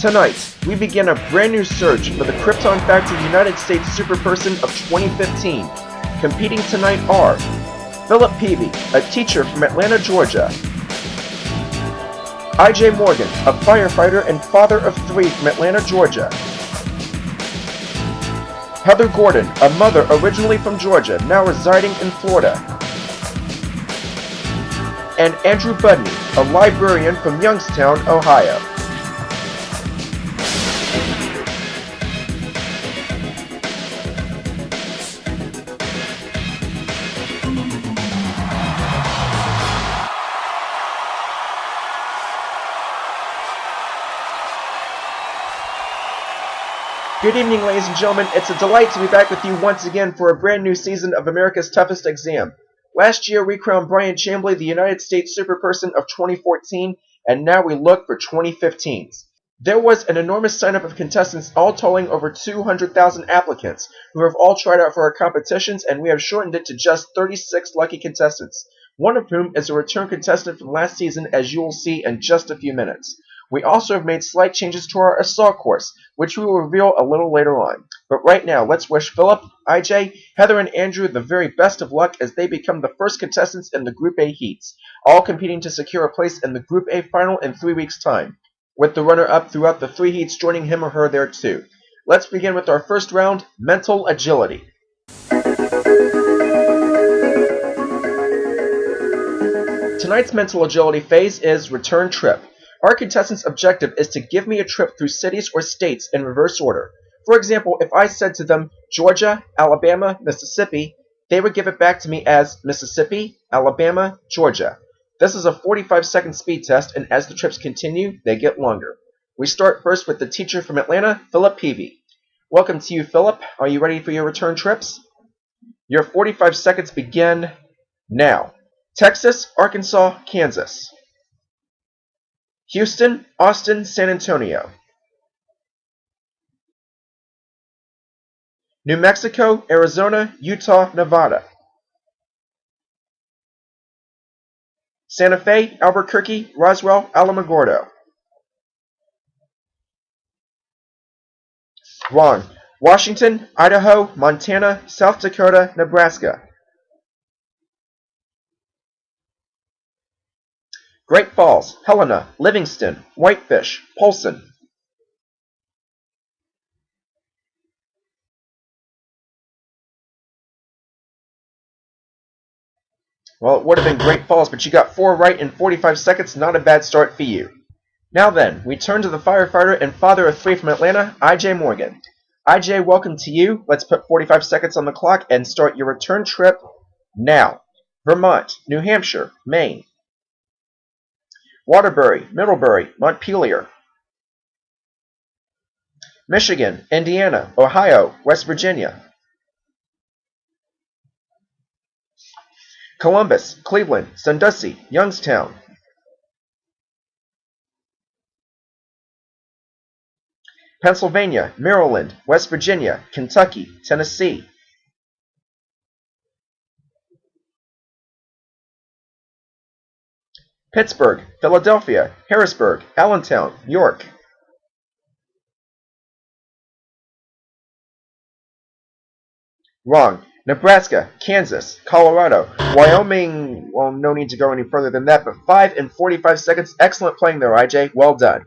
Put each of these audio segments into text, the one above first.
Tonight, we begin a brand new search for the Krypton Factor United States Superperson of 2015. Competing tonight are Philip Peavy, a teacher from Atlanta, Georgia; I.J. Morgan, a firefighter and father of 3 from Atlanta, Georgia; Heather Gordon, a mother originally from Georgia, now residing in Florida; and Andrew Budney, a librarian from Youngstown, Ohio. Good evening, ladies and gentlemen. It's a delight to be back with you once again for a brand new season of America's Toughest Exam. Last year, we crowned Brian Chambly the United States Superperson of 2014, and now we look for 2015's. There was an enormous sign-up of contestants, all totaling over 200,000 applicants, who have all tried out for our competitions, and we have shortened it to just 36 lucky contestants, one of whom is a return contestant from last season, as you will see in just a few minutes. We also have made slight changes to our assault course, which we will reveal a little later on. But right now, let's wish Philip, IJ, Heather, and Andrew the very best of luck as they become the first contestants in the Group A heats, all competing to secure a place in the Group A final in 3 weeks' time, with the runner-up throughout the 3 heats joining him or her there too. Let's begin with our first round, Mental Agility. Tonight's Mental Agility phase is Return Trip. Our contestant's objective is to give me a trip through cities or states in reverse order. For example, if I said to them, Georgia, Alabama, Mississippi, they would give it back to me as Mississippi, Alabama, Georgia. This is a 45-second speed test, and as the trips continue, they get longer. We start first with the teacher from Atlanta, Philip Peavy. Welcome to you, Philip. Are you ready for your return trips? Your 45 seconds begin now. Texas, Arkansas, Kansas; Houston, Austin, San Antonio; New Mexico, Arizona, Utah, Nevada; Santa Fe, Albuquerque, Roswell, Alamogordo. Wrong. Washington, Idaho, Montana, South Dakota, Nebraska. Great Falls, Helena, Livingston, Whitefish, Polson. Well, it would have been Great Falls, but you got 4 right in 45 seconds. Not a bad start for you. Now then, we turn to the firefighter and father of 3 from Atlanta, I.J. Morgan. I.J., welcome to you. Let's put 45 seconds on the clock and start your return trip now. Vermont, New Hampshire, Maine; Waterbury, Middlebury, Montpelier; Michigan, Indiana, Ohio, West Virginia; Columbus, Cleveland, Sandusky, Youngstown; Pennsylvania, Maryland, West Virginia, Kentucky, Tennessee; Pittsburgh, Philadelphia, Harrisburg, Allentown, York; Wrong. Nebraska, Kansas, Colorado, Wyoming. Well, no need to go any further than that, but 5 in 45 seconds. Excellent playing there, IJ. Well done.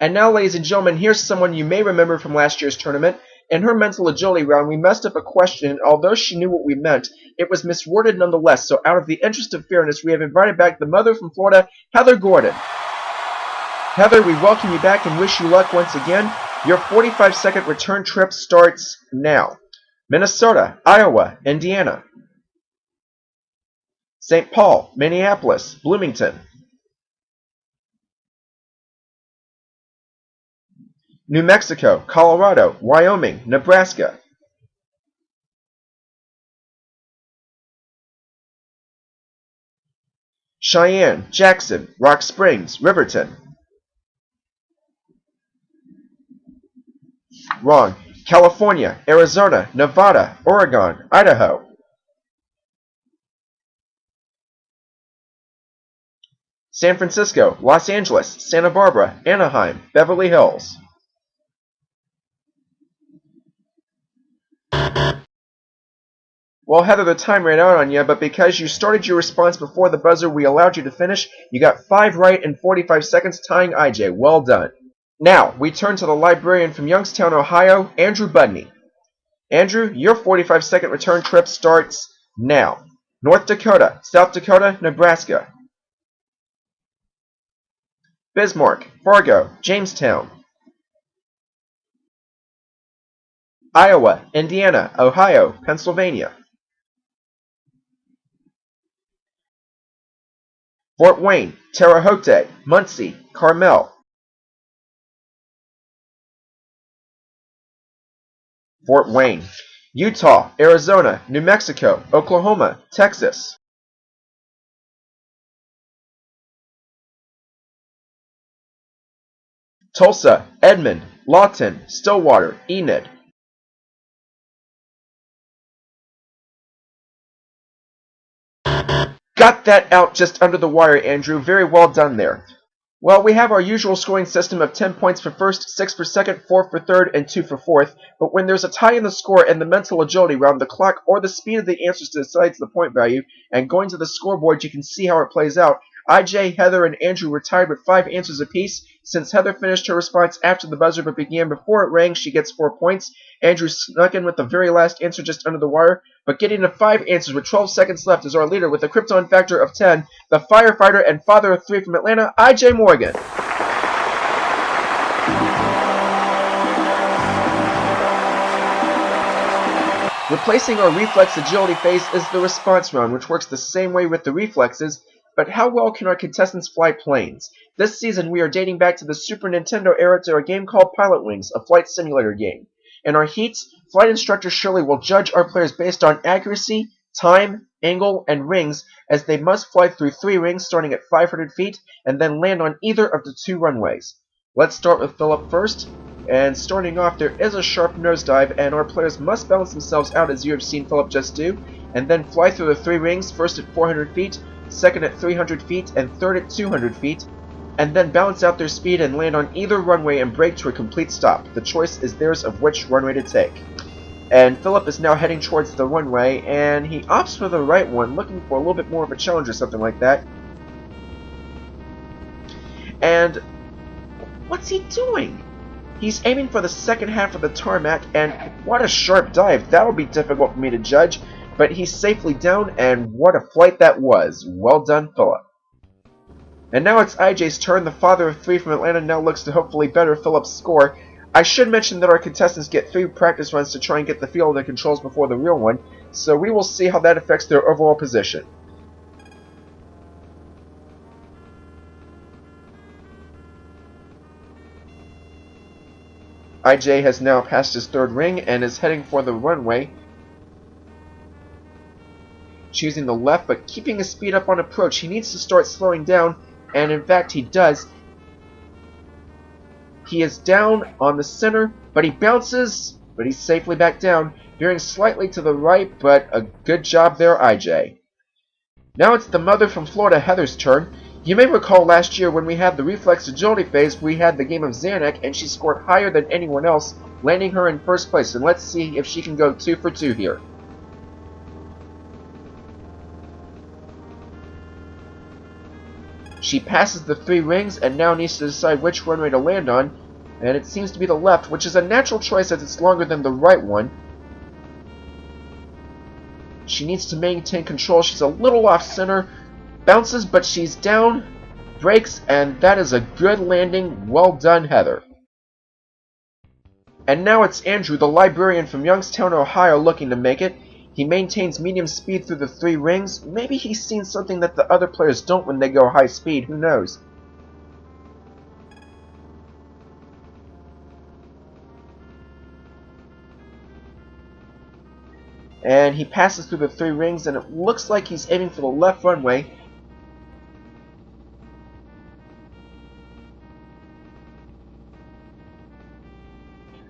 And now, ladies and gentlemen, here's someone you may remember from last year's tournament. In her mental agility round, we messed up a question, and although she knew what we meant, it was misworded nonetheless. So out of the interest of fairness, we have invited back the mother from Florida, Heather Gordon. Heather, we welcome you back and wish you luck once again. Your 45-second return trip starts now. Minnesota, Iowa, Indiana; St. Paul, Minneapolis, Bloomington; New Mexico, Colorado, Wyoming, Nebraska; Cheyenne, Jackson, Rock Springs, Riverton. Wrong. California, Arizona, Nevada, Oregon, Idaho; San Francisco, Los Angeles, Santa Barbara, Anaheim, Beverly Hills; Well, Heather, the time ran out on you, but because you started your response before the buzzer, we allowed you to finish. You got 5 right in 45 seconds, tying IJ. Well done. Now, we turn to the librarian from Youngstown, Ohio, Andrew Budney. Andrew, your 45-second return trip starts now. North Dakota, South Dakota, Nebraska. Bismarck, Fargo, Jamestown. Iowa, Indiana, Ohio, Pennsylvania. Fort Wayne, Terre Haute, Muncie, Carmel. Fort Wayne. Utah, Arizona, New Mexico, Oklahoma, Texas. Tulsa, Edmond, Lawton, Stillwater, Enid. Got that out just under the wire, Andrew. Very well done there. Well, we have our usual scoring system of 10 points for first, 6 for second, 4 for third, and 2 for fourth. But when there's a tie in the score and the mental agility round, the clock or the speed of the answers decides the point value. And going to the scoreboard, you can see how it plays out. IJ, Heather, and Andrew were tied with 5 answers apiece. Since Heather finished her response after the buzzer but began before it rang, she gets 4 points. Andrew snuck in with the very last answer just under the wire, but getting to 5 answers with 12 seconds left is our leader with a Krypton Factor of 10, the firefighter and father of 3 from Atlanta, IJ Morgan. Replacing our Reflex Agility Phase is the response round, which works the same way with the reflexes. But how well can our contestants fly planes? This season we are dating back to the Super Nintendo era to a game called Pilotwings, a flight simulator game. In our heats, flight instructor Shirley will judge our players based on accuracy, time, angle, and rings, as they must fly through 3 rings starting at 500 feet and then land on either of the 2 runways. Let's start with Philip first. And starting off, there is a sharp nosedive, and our players must balance themselves out as you have seen Philip just do, and then fly through the 3 rings, first at 400 feet, second at 300 feet, and third at 200 feet, and then balance out their speed and land on either runway and brake to a complete stop. The choice is theirs of which runway to take. And Philip is now heading towards the runway, and he opts for the right one, looking for a little bit more of a challenge or something like that. And what's he doing? He's aiming for the second half of the tarmac, and what a sharp dive. That'll be difficult for me to judge, but he's safely down, and what a flight that was. Well done, Philip. And now it's IJ's turn. The father of 3 from Atlanta now looks to hopefully better Philip's score. I should mention that our contestants get 3 practice runs to try and get the feel of their controls before the real one, so we will see how that affects their overall position. IJ has now passed his 3rd ring and is heading for the runway, choosing the left but keeping his speed up on approach. He needs to start slowing down, and in fact he does. He is down on the center, but he bounces, but he's safely back down, veering slightly to the right, but a good job there, IJ. Now it's the mother from Florida, Heather's turn. You may recall last year when we had the Reflex Agility Phase, we had the game of Zanuck, and she scored higher than anyone else, landing her in 1st place. And let's see if she can go 2 for 2 here. She passes the 3 rings and now needs to decide which runway to land on, and it seems to be the left, which is a natural choice as it's longer than the right one. She needs to maintain control. She's a little off center. Bounces, but she's down, brakes, and that is a good landing. Well done, Heather. And now it's Andrew, the librarian from Youngstown, Ohio, looking to make it. He maintains medium speed through the 3 rings. Maybe he's seen something that the other players don't when they go high speed. Who knows? And he passes through the 3 rings, and it looks like he's aiming for the left runway.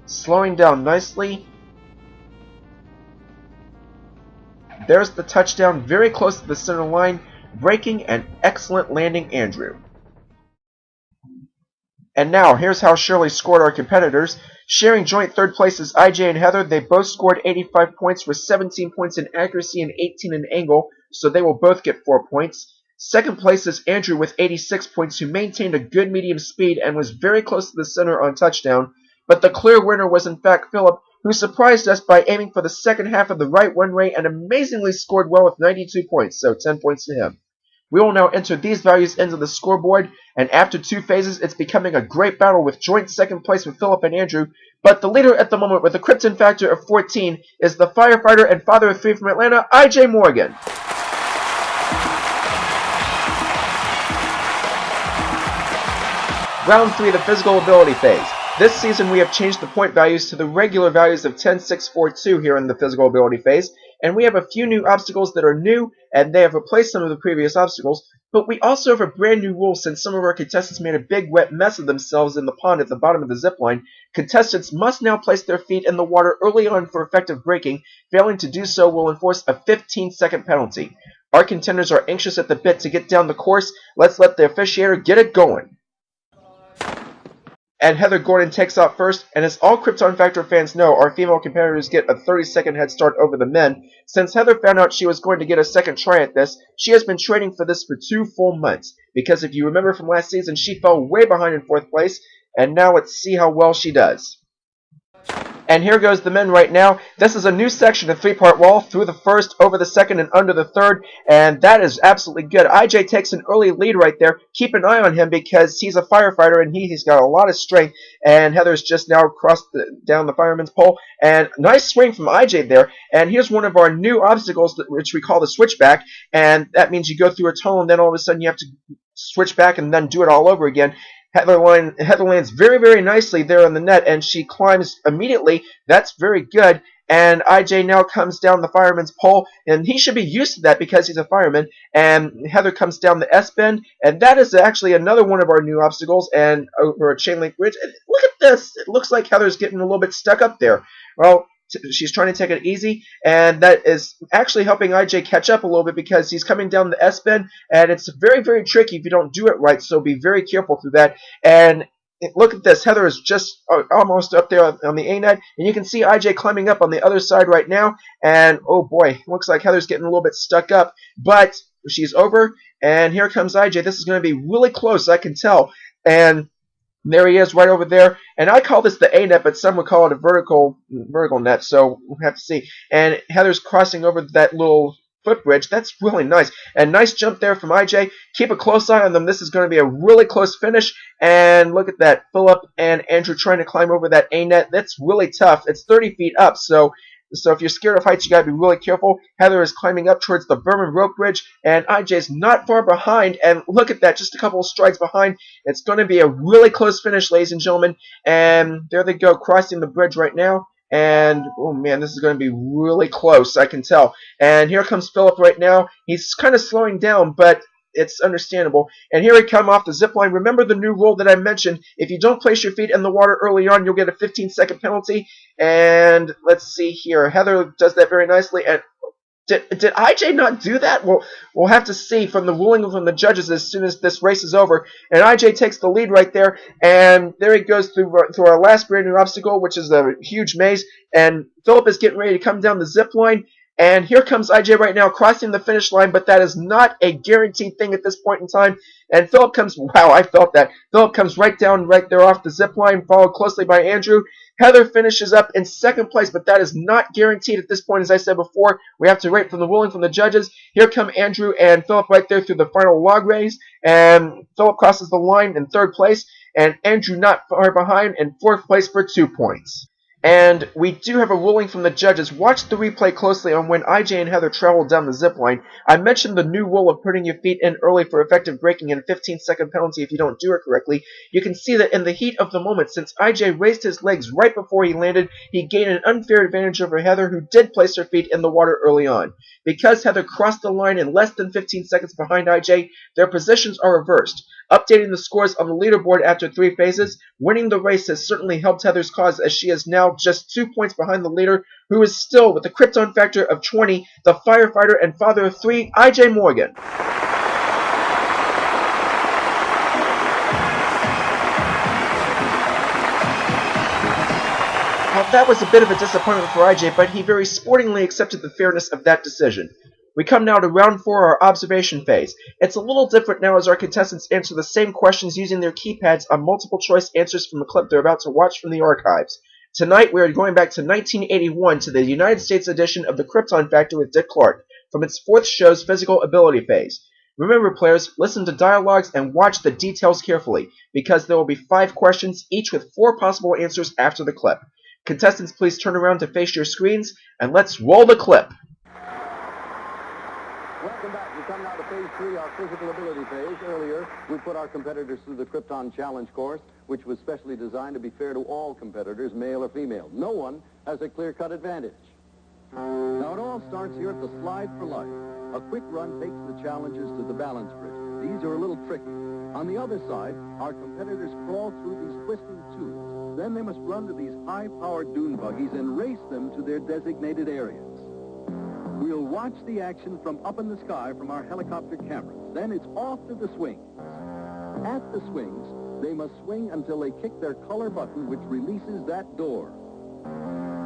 Slowing down nicely. There's the touchdown, very close to the center line, braking, and excellent landing, Andrew. And now, here's how Shirley scored our competitors. Sharing joint third place is IJ and Heather. They both scored 85 points with 17 points in accuracy and 18 in angle, so they will both get 4 points. Second place is Andrew with 86 points, who maintained a good medium speed and was very close to the center on touchdown. But the clear winner was in fact Philip, who surprised us by aiming for the second half of the right runway and amazingly scored well with 92 points, so 10 points to him. We will now enter these values into the scoreboard, and after 2 phases, it's becoming a great battle with joint second place with Philip and Andrew, but the leader at the moment with a Krypton Factor of 14 is the firefighter and father of 3 from Atlanta, IJ Morgan. Round 3, the physical ability phase. This season we have changed the point values to the regular values of 10, 6, 4, 2 here in the physical ability phase, and we have a few new obstacles that are new, and they have replaced some of the previous obstacles, but we also have a brand new rule since some of our contestants made a big wet mess of themselves in the pond at the bottom of the zip line. Contestants must now place their feet in the water early on for effective braking. Failing to do so will enforce a 15-second penalty. Our contenders are anxious at the bit to get down the course. Let's let the officiator get it going. And Heather Gordon takes off first, and as all Krypton Factor fans know, our female competitors get a 30-second head start over the men. Since Heather found out she was going to get a second try at this, she has been training for this for 2 full months, because if you remember from last season, she fell way behind in 4th place, and now let's see how well she does. And here goes the men right now. This is a new section, a 3-part wall, through the first, over the second, and under the third, and that is absolutely good. IJ takes an early lead right there. Keep an eye on him because he's a firefighter and he's got a lot of strength, and Heather's just now crossed down the fireman's pole, and nice swing from IJ there. And here's one of our new obstacles, which we call the switchback, and that means you go through a tunnel and then all of a sudden you have to switch back and then do it all over again. Heather lands very, very nicely there on the net, and she climbs immediately. That's very good. And IJ now comes down the fireman's pole, and he should be used to that because he's a fireman. And Heather comes down the S-bend, and that is actually another one of our new obstacles, and over a chain link bridge. Look at this. It looks like Heather's getting a little bit stuck up there. Well, she's trying to take it easy, and that is actually helping IJ catch up a little bit because he's coming down the S-bend, and it's very, very tricky if you don't do it right, so be very careful through that. And look at this. Heather is just almost up there on the A-net, and you can see IJ climbing up on the other side right now, and oh boy, looks like Heather's getting a little bit stuck up, but she's over, and here comes IJ. This is going to be really close, I can tell, and there he is right over there, and I call this the A-net, but some would call it a vertical net, so we'll have to see. And Heather's crossing over that little footbridge. That's really nice. And nice jump there from IJ. Keep a close eye on them. This is going to be a really close finish, and look at that. Philip and Andrew trying to climb over that A-net. That's really tough. It's 30 feet up, so if you're scared of heights, you got to be really careful. Heather is climbing up towards the Berman rope bridge, and IJ's not far behind. And look at that, just a couple of strides behind. It's going to be a really close finish, ladies and gentlemen. And there they go, crossing the bridge right now. And oh man, this is going to be really close, I can tell. And here comes Philip right now. He's kind of slowing down, but it's understandable. And here we come off the zip line. Remember the new rule that I mentioned. If you don't place your feet in the water early on, you'll get a 15-second penalty. And let's see here. Heather does that very nicely. And did IJ not do that? Well, we'll have to see from the ruling from the judges as soon as this race is over. And IJ takes the lead right there. And there he goes through our last brand new obstacle, which is a huge maze. And Philip is getting ready to come down the zip line. And here comes IJ right now, crossing the finish line, but that is not a guaranteed thing at this point in time. And Philip comes, wow, I felt that. Philip comes right down right there off the zip line, followed closely by Andrew. Heather finishes up in second place, but that is not guaranteed at this point, as I said before. We have to wait for the ruling from the judges. Here come Andrew and Philip right there through the final log race. And Philip crosses the line in third place, and Andrew not far behind in fourth place for 2 points. And we do have a ruling from the judges. Watch the replay closely on when IJ and Heather traveled down the zip line. I mentioned the new rule of putting your feet in early for effective braking and a 15-second penalty if you don't do it correctly. You can see that in the heat of the moment, since IJ raised his legs right before he landed, he gained an unfair advantage over Heather, who did place her feet in the water early on. Because Heather crossed the line in less than 15 seconds behind IJ, their positions are reversed. Updating the scores on the leaderboard after 3 phases, winning the race has certainly helped Heather's cause, as she is now just 2 points behind the leader, who is still, with a Krypton Factor of 20, the firefighter and father of 3, IJ Morgan. Well, that was a bit of a disappointment for IJ, but he very sportingly accepted the fairness of that decision. We come now to round 4, our observation phase. It's a little different now as our contestants answer the same questions using their keypads on multiple choice answers from a clip they're about to watch from the archives. Tonight we are going back to 1981 to the United States edition of the Krypton Factor with Dick Clark, from its 4th show's physical ability phase. Remember, players, listen to dialogues and watch the details carefully, because there will be 5 questions, each with 4 possible answers after the clip. Contestants, please turn around to face your screens, and let's roll the clip. Welcome back. We come now to phase 3, our physical ability phase. Earlier, we put our competitors through the Krypton Challenge course, which was specially designed to be fair to all competitors, male or female. No one has a clear-cut advantage. Now, it all starts here at the Slide for Life. A quick run takes the challengers to the balance bridge. These are a little tricky. On the other side, our competitors crawl through these twisting tubes. Then they must run to these high-powered dune buggies and race them to their designated areas. We'll watch the action from up in the sky from our helicopter cameras. Then it's off to the swings. At the swings, they must swing until they kick their color button, which releases that door.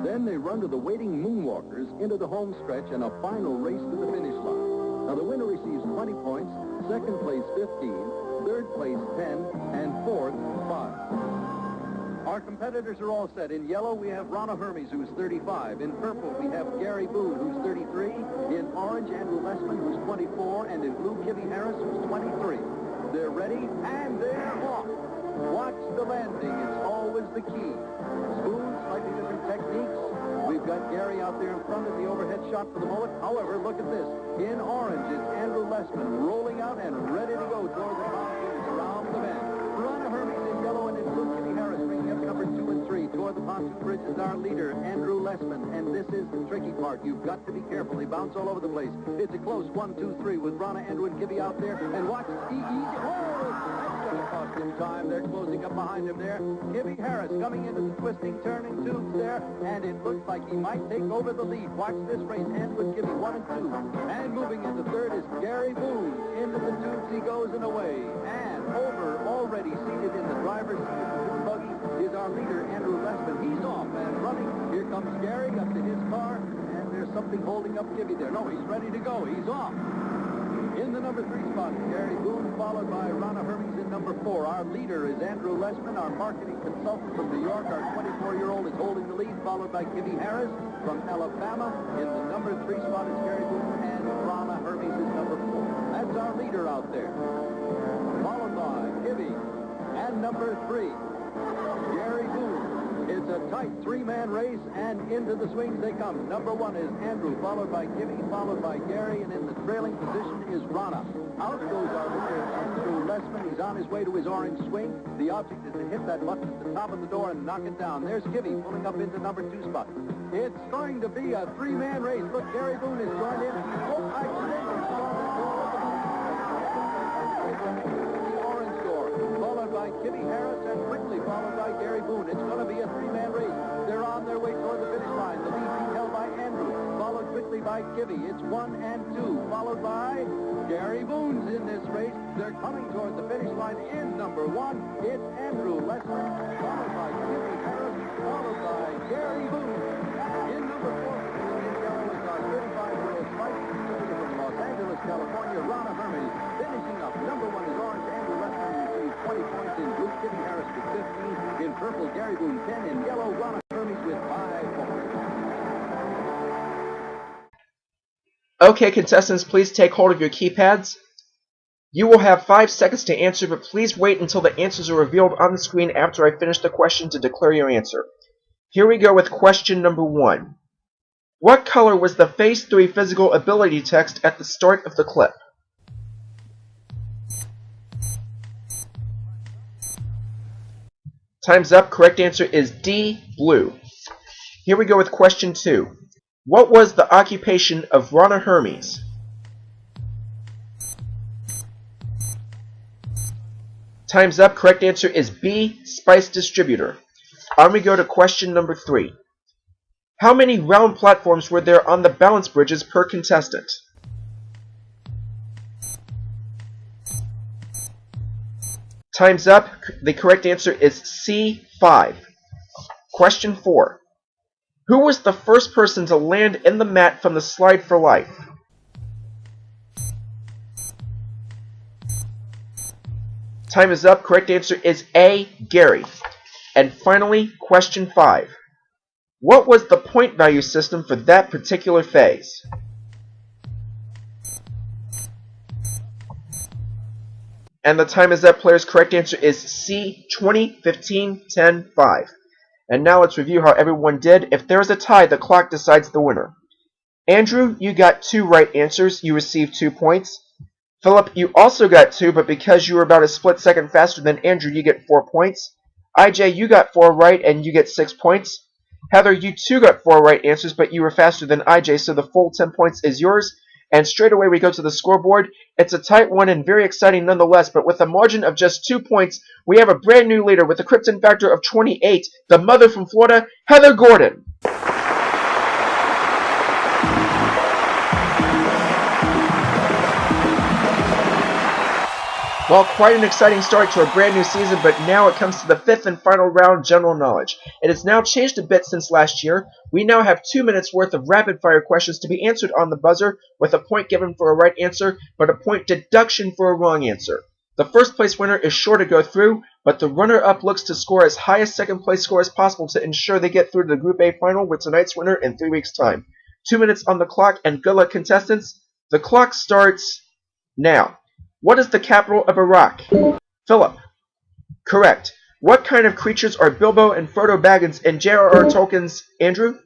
Then they run to the waiting moonwalkers into the home stretch and a final race to the finish line. Now, the winner receives 20 points, second place 15, third place 10, and fourth 5. Our competitors are all set. In yellow, we have Ronna Hermes, who's 35. In purple, we have Gary Boone, who's 33. In orange, Andrew Lessman, who's 24. And in blue, Kibby Harris, who's 23. They're ready, and they're off. Watch the landing. It's always the key. Smooth, slightly different techniques. We've got Gary out there in front of the overhead shot for the moment. However, look at this. In orange, it's Andrew Lessman rolling out and ready to go toward the pontoons around the bend. Ronna Hermes in yellow and in blue, Kibby Harris bringing up number 2 and 3. Toward the pontoon bridge is our leader, Andrew Lessman. And this is the tricky part. You've got to be careful. They bounce all over the place. It's a close 1, 2, 3 with Ronna, Andrew, and Kibby out there. And watch cost him time. They're closing up behind him there. Kibby Harris coming into the twisting, turning tubes there, and it looks like he might take over the lead. Watch this race end with Kibby 1 and 2. And moving into third is Gary Boone. Into the tubes he goes and away. And over, already seated in the driver's seat of the dune buggy, is our leader, Andrew Lessman. He's off and running. Here comes Gary up to his car, and there's something holding up Kibby there. No, he's ready to go. He's off. In the number 3 spot is Gary Boone, followed by Ronna Hermes in number 4. Our leader is Andrew Lessman, our marketing consultant from New York. Our 24-year-old is holding the lead, followed by Kibby Harris from Alabama. In the number 3 spot is Gary Boone, and Ronna Hermes is number 4. That's our leader out there. Followed by Kibby, and number 3, Gary Boone. It's a tight 3-man race, and into the swings they come. Number 1 is Andrew, followed by Kibby, followed by Gary, and in the trailing position is Ronna. Out goes our leader, Andrew Lessman. He's on his way to his orange swing. The object is to hit that button at the top of the door and knock it down. There's Kibby pulling up into number 2 spot. It's going to be a 3-man race. Look, Gary Boone is joined in. Oh, I the orange door, followed by Kibby Harris, and quickly followed by Gary Boone. It's going to be a 3-man race. They're on their way toward the finish line. The lead being held by Andrew, followed quickly by Kibby. It's 1 and 2, followed by Gary Boone's in this race. They're coming toward the finish line in number 1. It's Andrew Lessman, followed by Kibby Harris, followed by Gary Boone. In number 4, in yellow is our 35-year-old spicy contributor from Los Angeles, California, Ronna Hermes. Finishing up, number 1 is orange, Andrew Lessman receives 20 points. In blue, Kibby Harris with 15. In purple, Gary Boone 10. In yellow, Ronna Hermes with 5 points. Okay, contestants, please take hold of your keypads. You will have 5 seconds to answer, but please wait until the answers are revealed on the screen after I finish the question to declare your answer. Here we go with question number 1. What color was the Phase 3 physical ability text at the start of the clip? Time's up. Correct answer is D, blue. Here we go with question 2. What was the occupation of Ronna Hermes? Time's up. Correct answer is B, spice distributor. On we go to question number 3. How many round platforms were there on the balance bridges per contestant? Time's up. The correct answer is C, 5. Question 4. Who was the first person to land in the mat from the Slide for Life? Time is up. Correct answer is A, Gary. And finally, question 5. What was the point value system for that particular phase? And the time is up, players. Correct answer is C, 20, 15, 10, 5. And now let's review how everyone did. If there is a tie, the clock decides the winner. Andrew, you got 2 right answers. You received 2 points. Philip, you also got 2, but because you were about a split second faster than Andrew, you get 4 points. IJ, you got 4 right, and you get 6 points. Heather, you too got 4 right answers, but you were faster than IJ, so the full 10 points is yours. And straight away we go to the scoreboard. It's a tight one and very exciting nonetheless, but with a margin of just 2 points, we have a brand new leader with a Krypton Factor of 28, the mother from Florida, Heather Gordon. Well, quite an exciting start to a brand new season, but now it comes to the 5th and final round, General Knowledge. It has now changed a bit since last year. We now have 2 minutes worth of rapid-fire questions to be answered on the buzzer, with a point given for a right answer, but a point deduction for a wrong answer. The first place winner is sure to go through, but the runner-up looks to score as high a second place score as possible to ensure they get through to the Group A final with tonight's winner in 3 weeks' time. 2 minutes on the clock, and good luck, contestants. The clock starts now. What is the capital of Iraq? Philip. Correct. What kind of creatures are Bilbo and Frodo Baggins in J.R.R. Tolkien's Andrew?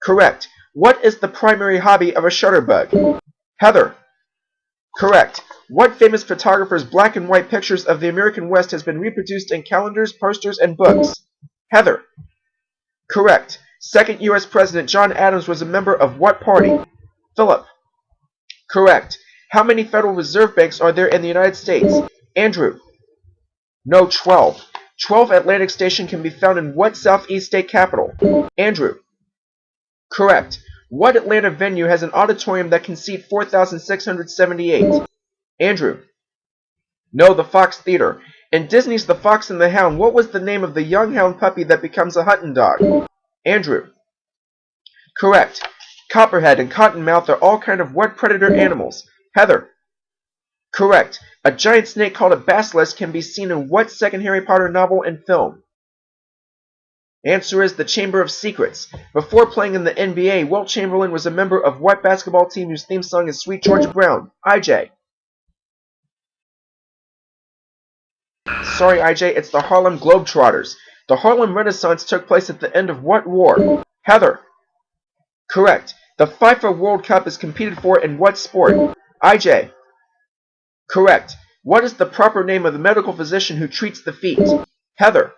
Correct. What is the primary hobby of a shutterbug? Heather. Correct. What famous photographer's black and white pictures of the American West has been reproduced in calendars, posters, and books? Heather. Correct. Second U.S. President John Adams was a member of what party? Philip. Correct. How many Federal Reserve banks are there in the United States? Andrew. No, 12. 12 Atlantic Station can be found in what southeast state capital? Andrew. Correct. What Atlanta venue has an auditorium that can seat 4,678? Andrew. No, the Fox Theater. In Disney's The Fox and the Hound, what was the name of the young hound puppy that becomes a hunting dog? Andrew. Correct. Copperhead and Cottonmouth are all kind of what predator animals? Heather. Correct. A giant snake called a basilisk can be seen in what second Harry Potter novel and film? Answer is The Chamber of Secrets. Before playing in the NBA, Wilt Chamberlain was a member of what basketball team whose theme song is Sweet Georgia Brown? IJ. Sorry, IJ, it's the Harlem Globetrotters. The Harlem Renaissance took place at the end of what war? Heather. Correct. The FIFA World Cup is competed for in what sport? IJ. Correct. What is the proper name of the medical physician who treats the feet? Heather.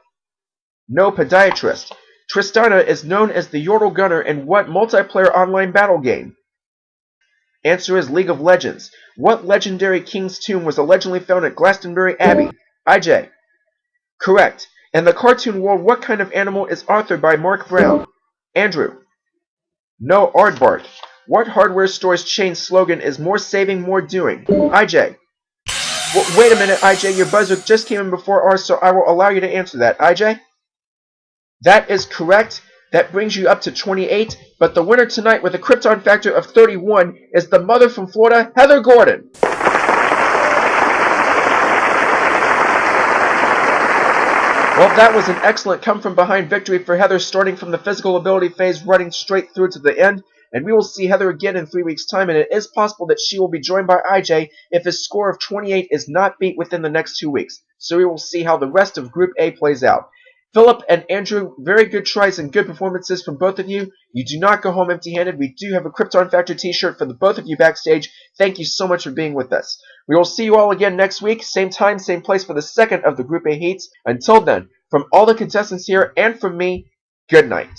No, podiatrist. Tristana is known as the Yordle Gunner in what multiplayer online battle game? Answer is League of Legends. What legendary king's tomb was allegedly found at Glastonbury Abbey? IJ. Correct. In the cartoon world, what kind of animal is authored by Mark Brown? Andrew. No, aardvark. What hardware store's chain slogan is more saving, more doing? IJ. Wait a minute, IJ. Your buzzer just came in before ours, so I will allow you to answer that. IJ? That is correct. That brings you up to 28. But the winner tonight with a Krypton Factor of 31 is the mother from Florida, Heather Gordon. Well, that was an excellent come-from-behind victory for Heather, starting from the physical ability phase, running straight through to the end. And we will see Heather again in 3 weeks' time, and it is possible that she will be joined by IJ if his score of 28 is not beat within the next 2 weeks. So we will see how the rest of Group A plays out. Philip and Andrew, very good tries and good performances from both of you. You do not go home empty-handed. We do have a Krypton Factor t-shirt for the both of you backstage. Thank you so much for being with us. We will see you all again next week, same time, same place for the second of the Group A heats. Until then, from all the contestants here and from me, good night.